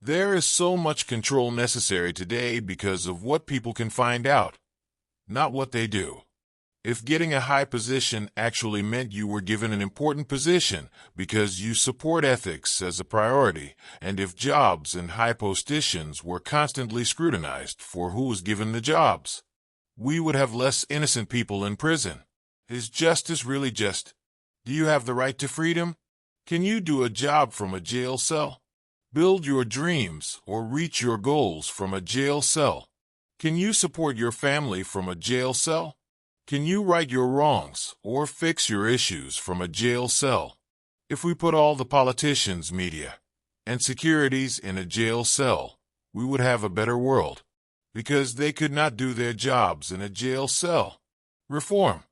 There is so much control necessary today because of what people can find out, not what they do. If getting a high position actually meant you were given an important position because you support ethics as a priority, and if jobs and high positions were constantly scrutinized for who was given the jobs, we would have less innocent people in prison. Is justice really just? Do you have the right to freedom? Can you do a job from a jail cell? Build your dreams or reach your goals from a jail cell? Can you support your family from a jail cell? Can you right your wrongs or fix your issues from a jail cell? If we put all the politicians, media, and securities in a jail cell, we would have a better world, because they could not do their jobs in a jail cell. Reform.